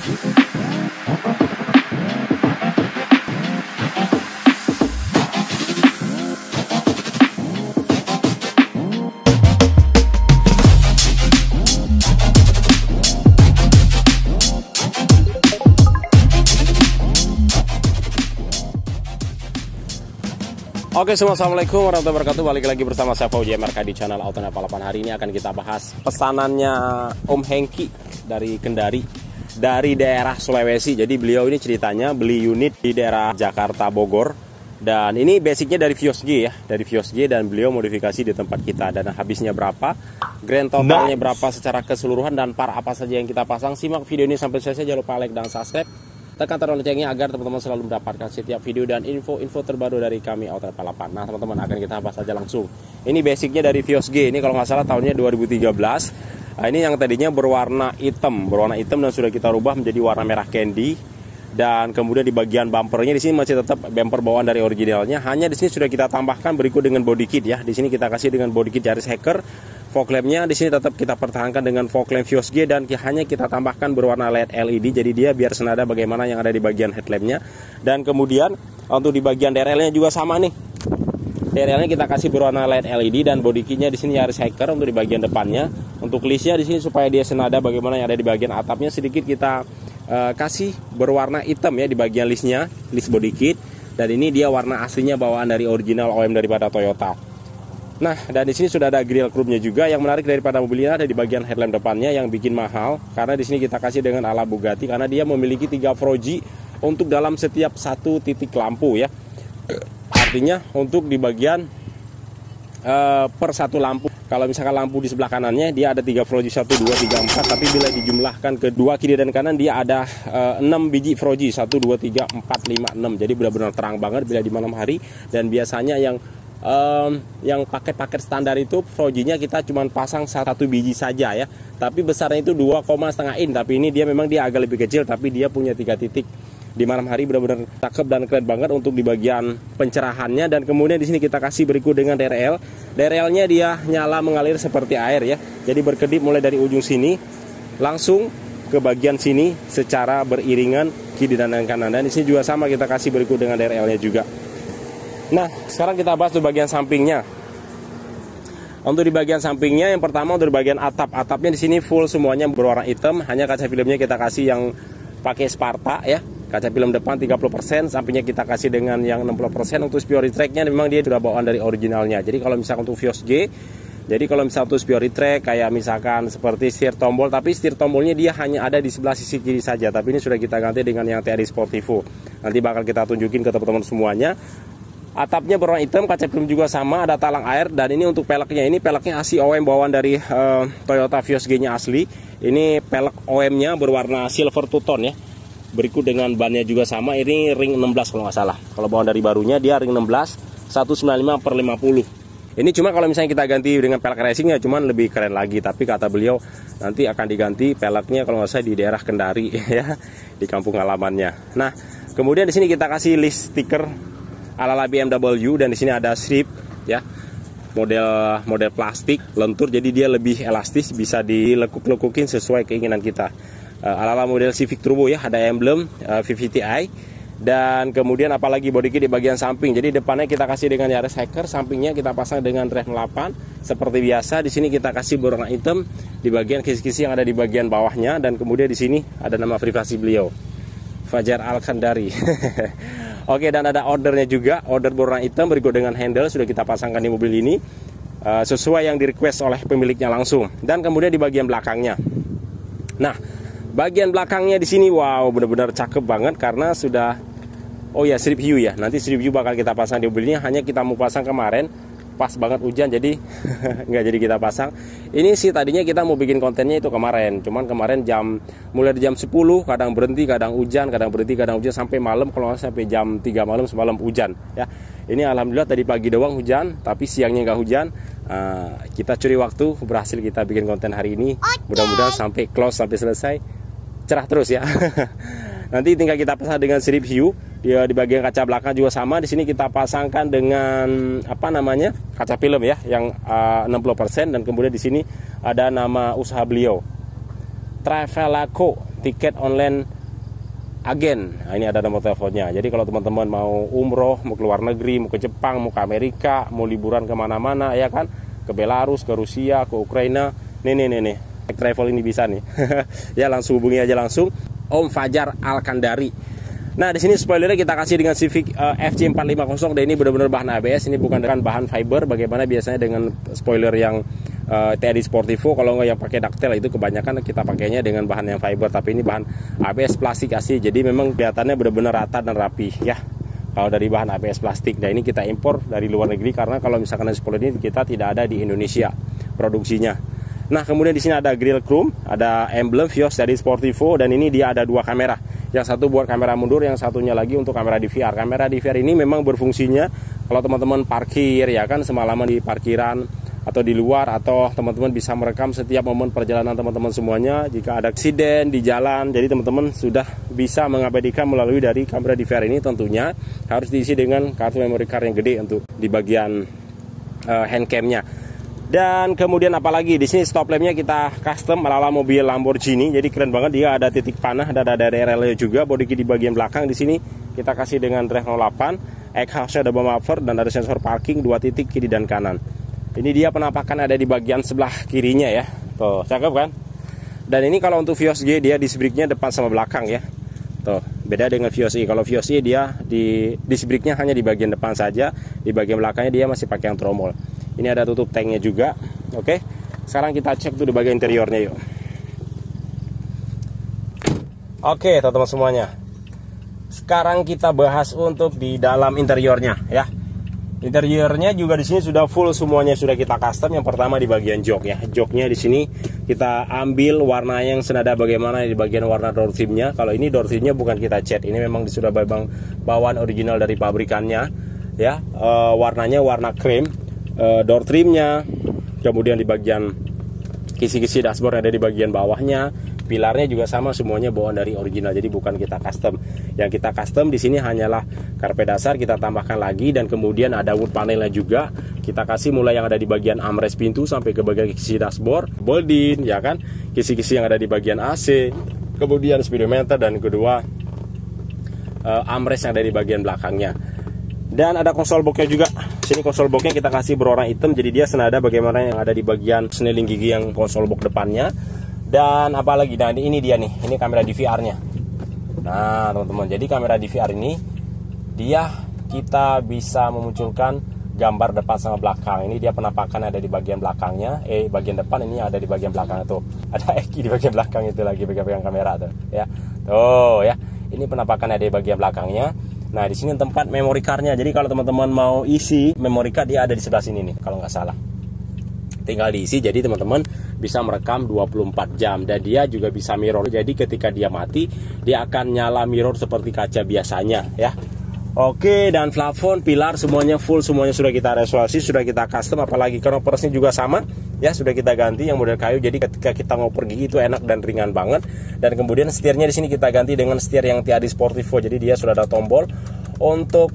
Oke semua, assalamualaikum warahmatullahi wabarakatuh. Balik lagi bersama saya Fauji MRK di channel Auto 88. Hari ini akan kita bahas pesanannya Om Hengki dari Kendari, dari daerah Sulawesi. Jadi beliau ini ceritanya beli unit di daerah Jakarta Bogor. Dan ini basicnya dari Vios G ya, dari Vios G, dan beliau modifikasi di tempat kita. Dan habisnya berapa, grand totalnya berapa secara keseluruhan, dan par apa saja yang kita pasang. Simak video ini sampai selesai, jangan lupa like dan subscribe. Tekan tombol loncengnya agar teman-teman selalu mendapatkan setiap video dan info-info terbaru dari kami Auto 88. Nah teman-teman, akan kita bahas aja langsung. Ini basicnya dari Vios G. Ini kalau nggak salah tahunnya 2013. Nah, ini yang tadinya berwarna hitam dan sudah kita rubah menjadi warna merah candy. Dan kemudian di bagian bumpernya di sini masih tetap bumper bawaan dari originalnya. Hanya di sini sudah kita tambahkan berikut dengan body kit ya. Di sini kita kasih dengan body kit Yaris Hacker. Fog lampnya di sini tetap kita pertahankan dengan fog lamp Vios G, dan hanya kita tambahkan berwarna LED. Jadi dia biar senada bagaimana yang ada di bagian headlampnya. Dan kemudian untuk di bagian DRL-nya juga sama nih. DRL-nya kita kasih berwarna LED dan body kitnya di sini Yaris Hacker untuk di bagian depannya. Untuk listnya di sini supaya dia senada bagaimana yang ada di bagian atapnya, sedikit kita kasih berwarna hitam ya di bagian listnya, list body kit. Dan ini dia warna aslinya bawaan dari original OEM daripada Toyota. Nah, dan di sini sudah ada grill chrome-nya juga. Yang menarik daripada mobil ini ada di bagian headlamp depannya yang bikin mahal, karena di sini kita kasih dengan ala Bugatti, karena dia memiliki 3 froji untuk dalam setiap satu titik lampu ya. Artinya untuk di bagian per satu lampu. Kalau misalkan lampu di sebelah kanannya dia ada 3 froji, 1, 2, 3, 4. Tapi bila dijumlahkan ke dua kiri dan kanan dia ada 6 biji froji, 1, 2, 3, 4, 5, 6. Jadi benar-benar terang banget bila di malam hari. Dan biasanya yang paket standar itu frojinya kita cuma pasang 1 biji saja ya. Tapi besarnya itu 2,5 in. Tapi ini dia memang dia agak lebih kecil, tapi dia punya 3 titik. Di malam hari benar-benar cakep dan keren banget untuk di bagian pencerahannya. Dan kemudian di sini kita kasih berikut dengan DRL. DRL-nya dia nyala mengalir seperti air ya. Jadi berkedip mulai dari ujung sini langsung ke bagian sini secara beriringan kiri dan kanan. Dan di sini juga sama, kita kasih berikut dengan DRL-nya juga. Nah, sekarang kita bahas di bagian sampingnya. Untuk di bagian sampingnya, yang pertama untuk di bagian atapnya di sini full semuanya berwarna hitam. Hanya kaca filmnya kita kasih yang pakai Sparta ya. Kaca film depan 30%, sampingnya kita kasih dengan yang 60%. Untuk spion retract-nya memang dia sudah bawaan dari originalnya. Jadi kalau misalkan untuk Vios G, jadi kalau misalkan untuk spion retract kayak misalkan seperti setir tombol, tapi setir tombolnya dia hanya ada di sebelah sisi kiri saja. Tapi ini sudah kita ganti dengan yang TRD Sportivo. Nanti bakal kita tunjukin ke teman-teman semuanya. Atapnya berwarna hitam, kaca film juga sama, ada talang air. Dan ini untuk peleknya, ini peleknya asli OEM bawaan dari Toyota Vios G nya asli. Ini pelek OEM-nya berwarna silver two-tone ya. Berikut dengan bannya juga sama, ini ring 16 kalau nggak salah. Kalau bawaan dari barunya dia ring 16 195/50. Ini cuma kalau misalnya kita ganti dengan pelek racingnya cuman lebih keren lagi. Tapi kata beliau nanti akan diganti peleknya kalau nggak salah di daerah Kendari ya, di kampung halamannya. Nah, kemudian di sini kita kasih list stiker ala BMW, dan di sini ada strip ya, model plastik lentur, jadi dia lebih elastis, bisa dilekuk-lekukin sesuai keinginan kita. Ala model Civic Turbo ya, ada emblem VVTi. Dan kemudian apalagi body kit di bagian samping. Jadi depannya kita kasih dengan Yaris Hacker, sampingnya kita pasang dengan rem 8 seperti biasa. Di sini kita kasih berwarna hitam di bagian kisi-kisi yang ada di bagian bawahnya. Dan kemudian di sini ada nama privasi beliau, Fajar Al-Khandari. Oke, dan ada ordernya juga, order berwarna hitam berikut dengan handle sudah kita pasangkan di mobil ini sesuai yang di request oleh pemiliknya langsung. Dan kemudian di bagian belakangnya. Nah, bagian belakangnya di sini wow, benar-benar cakep banget karena sudah, oh ya, strip view ya. Nanti strip view bakal kita pasang di mobil ini, hanya kita mau pasang kemarin pas banget hujan jadi nggak jadi kita pasang. Ini sih tadinya kita mau bikin kontennya itu kemarin, cuman kemarin mulai dari jam 10 kadang berhenti, kadang hujan, kadang berhenti, kadang hujan sampai malam, kalau nggak sampai jam 3 malam semalam hujan ya. Ini alhamdulillah tadi pagi doang hujan, tapi siangnya nggak hujan. Kita curi waktu, berhasil kita bikin konten hari ini. Mudah-mudahan sampai close, sampai selesai cerah terus ya. Nanti tinggal kita pasang dengan strip view. Dia di bagian kaca belakang juga sama. Di sini kita pasangkan dengan apa namanya, kaca film ya, yang 60%. Dan kemudian di sini ada nama usaha beliau, Travelaco, tiket online agen. Nah, ini ada nomor teleponnya. Jadi kalau teman-teman mau umroh, mau keluar negeri, mau ke Jepang, mau ke Amerika, mau liburan kemana-mana ya kan, ke Belarus, ke Rusia, ke Ukraina, nih travel ini bisa nih. Ya langsung hubungi aja langsung Om Fajar Alkandari. Nah di sini spoilernya kita kasih dengan Civic FC450 dan ini benar-benar bahan ABS, ini bukan dengan bahan fiber. Bagaimana biasanya dengan spoiler yang TRD Sportivo, kalau nggak yang pakai ductile itu kebanyakan kita pakainya dengan bahan yang fiber, tapi ini bahan ABS plastik asli, jadi memang kelihatannya benar-benar rata dan rapi ya kalau dari bahan ABS plastik. Dan ini kita impor dari luar negeri karena kalau misalkan spoiler ini kita tidak ada di Indonesia produksinya. Nah kemudian di sini ada grill chrome, ada emblem Vios dari Sportivo, dan ini dia ada dua kamera. Yang satu buat kamera mundur, yang satunya lagi untuk kamera DVR. Kamera DVR ini memang berfungsinya kalau teman-teman parkir ya kan, semalaman di parkiran atau di luar, atau teman-teman bisa merekam setiap momen perjalanan teman-teman semuanya jika ada aksiden di jalan. Jadi teman-teman sudah bisa mengabadikan melalui dari kamera DVR ini. Tentunya harus diisi dengan kartu memory card yang gede untuk di bagian handcamnya. Dan kemudian apalagi di sini stop lampnya kita custom ala mobil Lamborghini, jadi keren banget. Dia ada titik panah dan ada RL juga. Body kit di bagian belakang di sini kita kasih dengan drive 08, exhaustnya ada bomb muffler dan ada sensor parking 2 titik kiri dan kanan. Ini dia penampakan ada di bagian sebelah kirinya ya. Tuh, cakep kan? Dan ini kalau untuk Vios G dia disc brake-nya depan sama belakang ya. Tuh, beda dengan Vios E. Kalau Vios E dia di disc brake-nya hanya di bagian depan saja, di bagian belakangnya dia masih pakai yang tromol. Ini ada tutup tanknya juga. Oke. Sekarang kita cek tuh di bagian interiornya yuk. Oke, teman-teman semuanya. Sekarang kita bahas untuk di dalam interiornya ya. Interiornya juga di sini sudah full semuanya, sudah kita custom. Yang pertama di bagian jok ya. Joknya di sini kita ambil warna yang senada bagaimana di bagian warna door trimnya. Kalau ini door trimnya bukan kita cat, ini memang sudah bawaan original dari pabrikannya ya. Warnanya warna krem. Door trimnya, kemudian di bagian kisi-kisi dashboard ada di bagian bawahnya. Pilarnya juga sama, semuanya bawaan dari original, jadi bukan kita custom. Yang kita custom di sini hanyalah karpet dasar, kita tambahkan lagi, dan kemudian ada wood panelnya juga. Kita kasih mulai yang ada di bagian armrest pintu sampai ke bagian kisi dashboard, boldin, ya kan, kisi-kisi yang ada di bagian AC, kemudian speedometer, dan kedua armrest yang ada di bagian belakangnya. Dan ada konsol boxnya juga. Sini konsol boxnya kita kasih berwarna hitam, jadi dia senada bagaimana yang ada di bagian seneling gigi yang konsol box depannya. Dan apalagi, nah ini dia nih, ini kamera DVR-nya. Nah teman-teman, jadi kamera DVR ini dia kita bisa memunculkan gambar depan sama belakang. Ini dia penampakan ada di bagian belakangnya, bagian depan ini ada di bagian belakang itu. Ada Eki di bagian belakang itu lagi pegang kamera tuh, ya. Tuh ya, ini penampakan ada di bagian belakangnya. Nah di sini tempat memory card-nya. Jadi kalau teman-teman mau isi memory card dia ada di sebelah sini nih, kalau nggak salah. Tinggal diisi, jadi teman-teman bisa merekam 24 jam. Dan dia juga bisa mirror, jadi ketika dia mati dia akan nyala mirror seperti kaca biasanya ya. Oke, dan plafon, pilar semuanya full, semuanya sudah kita restorasi, sudah kita custom. Apalagi knopersnya juga sama ya, sudah kita ganti yang model kayu, jadi ketika kita mau pergi itu enak dan ringan banget. Dan kemudian setirnya di sini kita ganti dengan setir yang TRD Sportivo, jadi dia sudah ada tombol untuk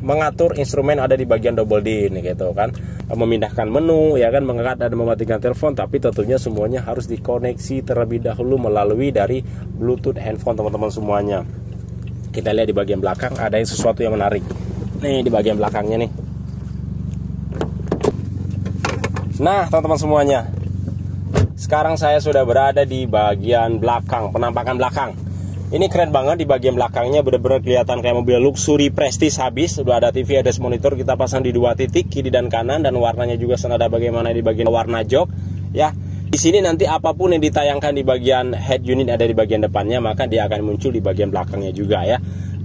mengatur instrumen ada di bagian double D ini gitu kan, memindahkan menu ya kan, mengangkat dan mematikan telepon. Tapi tentunya semuanya harus dikoneksi terlebih dahulu melalui dari Bluetooth handphone teman-teman semuanya. Kita lihat di bagian belakang ada yang sesuatu yang menarik nih di bagian belakangnya nih. Nah teman-teman semuanya, sekarang saya sudah berada di bagian belakang, penampakan belakang. Ini keren banget di bagian belakangnya, benar-benar kelihatan kayak mobil luxury prestis habis. Sudah ada TV, ada monitor, kita pasang di 2 titik kiri dan kanan, dan warnanya juga senada bagaimana di bagian warna jok ya. Di sini nanti apapun yang ditayangkan di bagian head unit ada di bagian depannya, maka dia akan muncul di bagian belakangnya juga ya.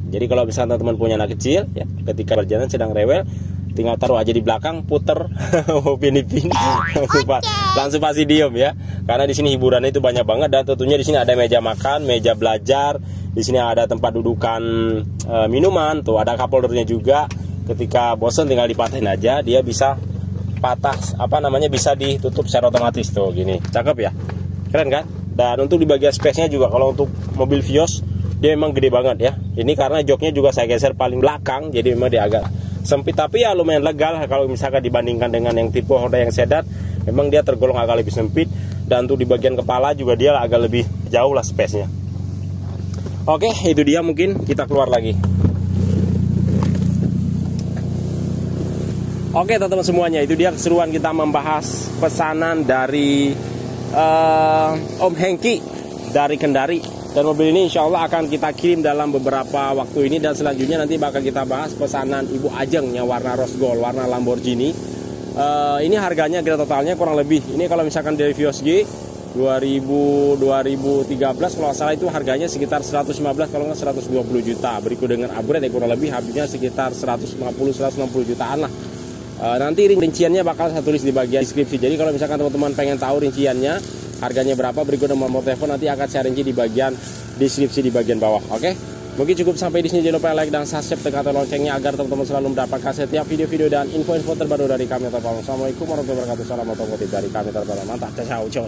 Jadi kalau misalnya teman-teman punya anak kecil ya, ketika berjalan sedang rewel, tinggal taruh aja di belakang, puter pin langsung pasti diem ya. Karena di sini hiburannya itu banyak banget, dan tentunya di sini ada meja makan, meja belajar, di sini ada tempat dudukan minuman, tuh ada cup holdernya juga. Ketika bosan tinggal dipatahin aja, dia bisa patah bisa ditutup secara otomatis tuh gini. Cakep ya, keren kan? Dan untuk di bagian space-nya juga, kalau untuk mobil Vios dia memang gede banget ya. Ini karena joknya juga saya geser paling belakang, jadi memang dia agak sempit, tapi ya lumayan legal kalau misalkan dibandingkan dengan yang tipe Honda yang sedan. Memang dia tergolong agak lebih sempit, dan untuk di bagian kepala juga dia agak lebih jauh lah space-nya. Oke, itu dia, mungkin kita keluar lagi. Oke teman-teman semuanya, itu dia keseruan kita membahas pesanan dari Om Hengki dari Kendari. Dan mobil ini insya Allah akan kita kirim dalam beberapa waktu ini. Dan selanjutnya nanti bakal kita bahas pesanan Ibu Ajeng yang warna rose gold, warna Lamborghini. Ini harganya kira totalnya kurang lebih, ini kalau misalkan dari Vios G 2013 kalau salah itu harganya sekitar 115 kalau nggak 120 juta. Berikut dengan upgrade yang kurang lebih habisnya sekitar 150-160 jutaan lah. Nanti rinciannya bakal saya tulis di bagian deskripsi. Jadi kalau misalkan teman-teman pengen tahu rinciannya harganya berapa, berikut nomor telepon nanti akan saya rinci di bagian deskripsi di bagian bawah. Oke, mungkin cukup sampai di sini. Jangan lupa like dan subscribe, tekan tombol loncengnya agar teman-teman selalu mendapatkan setiap video-video dan info-info terbaru dari kami. Assalamualaikum warahmatullahi wabarakatuh. Salam otomotif dari kami terbaru. Mantap, ciao, ciao.